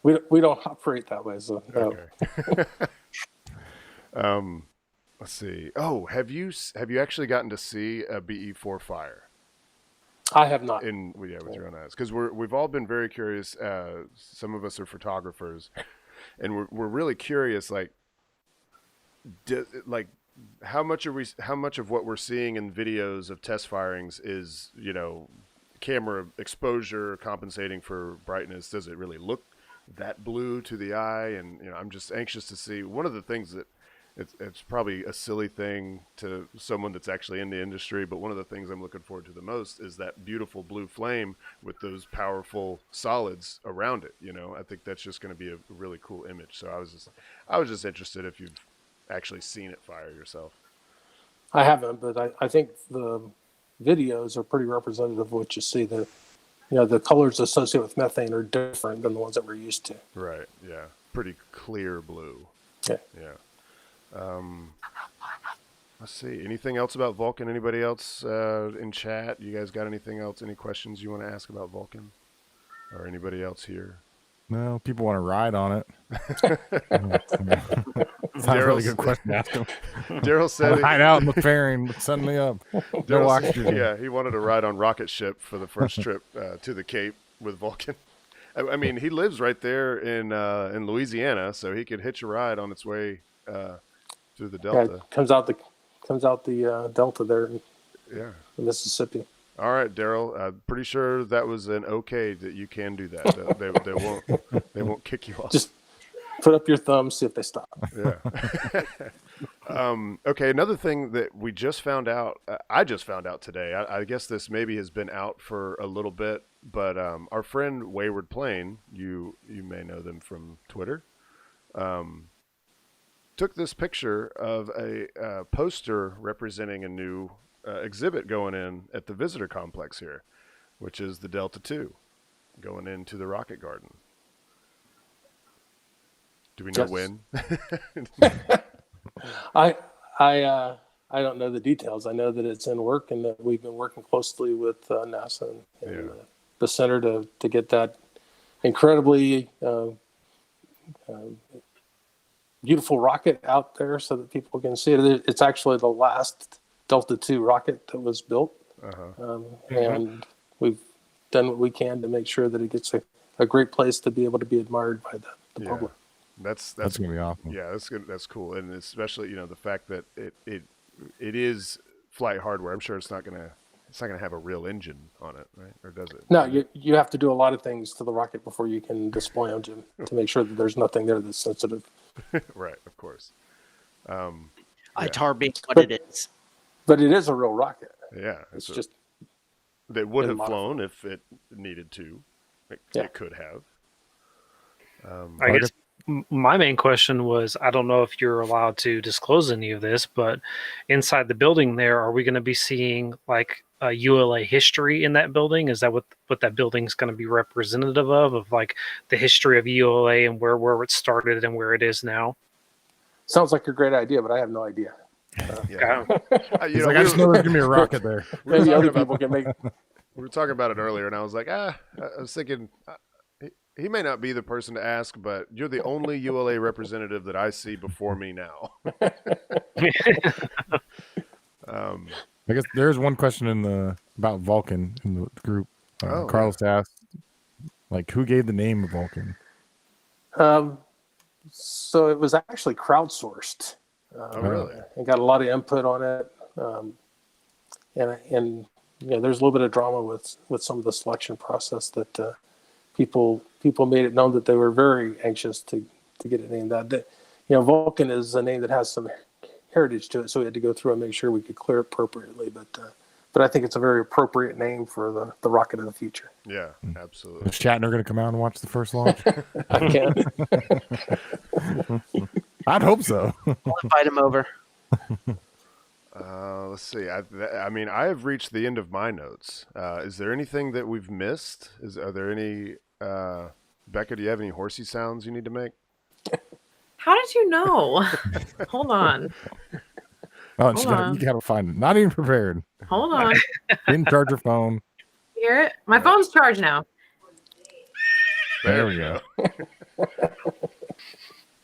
We don't operate that way, so no. Okay. Let's see. Oh, have you actually gotten to see a BE4 fire? I have not. With your own eyes, because we've all been very curious. Some of us are photographers, and we're really curious. How much of what we're seeing in videos of test firings is camera exposure compensating for brightness? Does it really look that blue to the eye? And I'm just anxious to see. One of the things that it's probably a silly thing to someone that's actually in the industry, but one of the things I'm looking forward to the most is that beautiful blue flame with those powerful solids around it. I think that's just going to be a really cool image. So I was just interested if you've actually seen it fire yourself. I haven't, but I think the videos are pretty representative of what you see. The colors associated with methane are different than the ones that we're used to. Right. Yeah. Pretty clear blue. Yeah. Yeah. Let's see. Anything else about Vulcan? Anybody else in chat? You guys got anything else? Any questions you want to ask about Vulcan? Or anybody else here? No, people want to ride on it. It's not a really good question to ask them. Daryl said, "Hide out in the fairing, send me up." No oxygen. Yeah, he wanted to ride on rocket ship for the first trip to the Cape with Vulcan. I mean, he lives right there in Louisiana, so he could hitch a ride on its way through the Delta. Yeah, it comes out the Delta there in Mississippi. All right, Daryl. I'm pretty sure that was an okay that you can do that. They won't kick you off. Just put up your thumb, see if they stop. Yeah. Okay. Another thing that we just found out, I just found out today. I guess this maybe has been out for a little bit, but our friend Wayward Plane, you may know them from Twitter, took this picture of a poster representing a new exhibit going in at the visitor complex here, which is the Delta II going into the Rocket Garden. Do we know when? I don't know the details. I know that it's in work and that we've been working closely with NASA and the center to get that incredibly beautiful rocket out there so that people can see it. It's actually the last Delta II rocket that was built, and we've done what we can to make sure that it gets a great place to be able to be admired by the public. That's gonna be awesome. Yeah, that's cool, and especially the fact that it is flight hardware. I'm sure it's not gonna have a real engine on it, right? Or does it? No, you have to do a lot of things to the rocket before you can display them to make sure that there's nothing there that's sensitive. Right, of course. ITAR being what it is. But it is a real rocket. Yeah, it's just they would have flown if it needed to. It could have. I guess my main question was, I don't know if you're allowed to disclose any of this, but inside the building there, are we going to be seeing like a ULA history in that building? Is that what that building's going to be representative of like the history of ULA and where it started and where it is now? Sounds like a great idea, but I have no idea. I just know there's gonna be a rocket there. Maybe other people can make. We were talking about it earlier, and I was like, I was thinking he may not be the person to ask, but you're the only ULA representative that I see before me now. I guess there's one question about Vulcan in the group. Carlos asked, like, who gave the name of Vulcan? So it was actually crowdsourced. Really? And got a lot of input on it. And there's a little bit of drama with some of the selection process that people made it known that they were very anxious to get it named that. Vulcan is a name that has some heritage to it, so we had to go through and make sure we could clear it appropriately. But I think it's a very appropriate name for the rocket of the future. Yeah, absolutely. Is Shatner going to come out and watch the first launch? I can. I'd hope so. I'll invite him over. Let's see. I mean, I have reached the end of my notes. Is there anything that we've missed? Are there any? Becca, do you have any horsey sounds you need to make? How did you know? Hold on. Oh, you gotta find it. Not even prepared. Hold on. Didn't charge your phone. You hear it? My phone's charged now. There we go.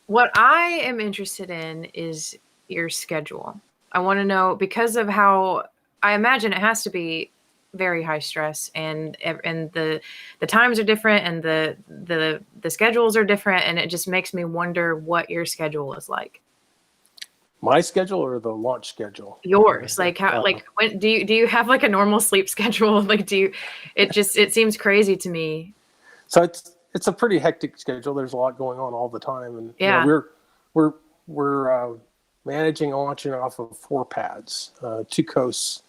What I am interested in is your schedule. I want to know, because of how I imagine it has to be very high stress, and the times are different, and the schedules are different, and it just makes me wonder what your schedule is like. My schedule or the launch schedule? Yours, like how, like when do you have like a normal sleep schedule? Like it seems crazy to me. So it's a pretty hectic schedule. There's a lot going on all the time, and we're managing and launching off of 4 pads, 2 coasts,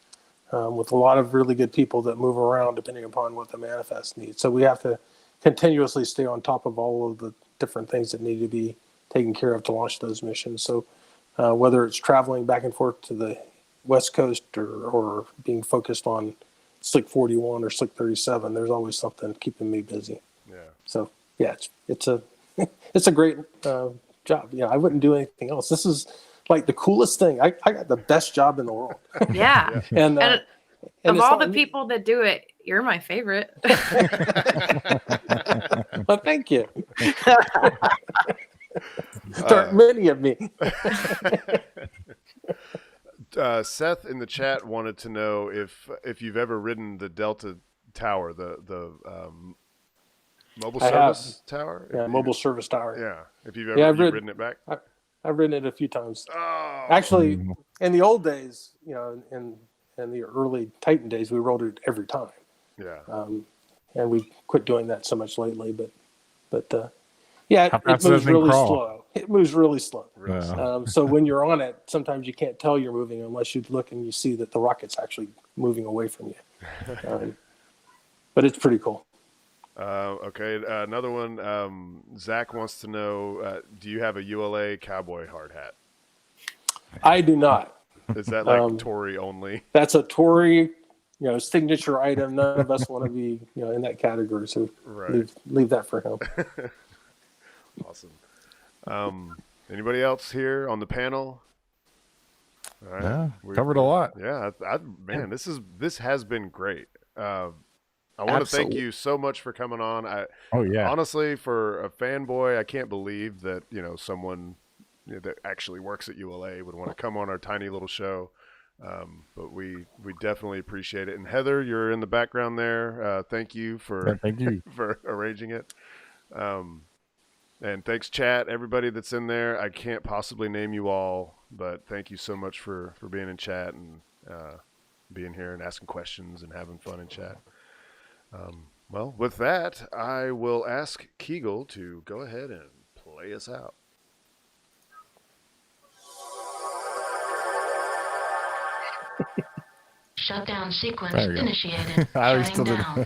with a lot of really good people that move around depending upon what the manifest needs. So we have to continuously stay on top of all of the different things that need to be taken care of to launch those missions. So whether it's traveling back and forth to the West Coast or being focused on Slick 41 or Slick 37. There's always something keeping me busy. Yeah. So yeah, it's a it's a great job. Yeah, I wouldn't do anything else. This is like the coolest thing. I got the best job in the world. Yeah. and of it's all not the people that do it, you're my favorite. Well, thank you. There aren't many of me. Seth in the chat wanted to know if you've ever ridden the Delta Tower, the mobile service tower. Yeah, mobile service tower. Yeah, if you've ever ridden it back. I've ridden it a few times. Oh. Actually, in the old days, in the early Titan days, we rode it every time. Yeah. And we quit doing that so much lately, but yeah, How it fast does moves that thing really crawl? slow. It moves really slow. Yeah. So when you're on it, sometimes you can't tell you're moving unless you look and you see that the rocket's actually moving away from you. But it's pretty cool. Okay, another one. Zach wants to know: do you have a ULA cowboy hard hat? I do not. Is that like Tory only? That's a Tory, signature item. None of us want to be, in that category. So leave that for him. Awesome. Anybody else here on the panel? All right. Yeah, covered a lot. Yeah, man, this has been great. I want to thank you so much for coming on. Honestly, for a fanboy, I can't believe that someone that actually works at ULA would want to come on our tiny little show. But we definitely appreciate it. And Heather, you're in the background there. Thank you for for arranging it. And thanks, chat, everybody that's in there. I can't possibly name you all, but thank you so much for being in chat and being here and asking questions and having fun in chat. Well, with that, I will ask Kegel to go ahead and play us out. Shutdown sequence initiated. Shutting down.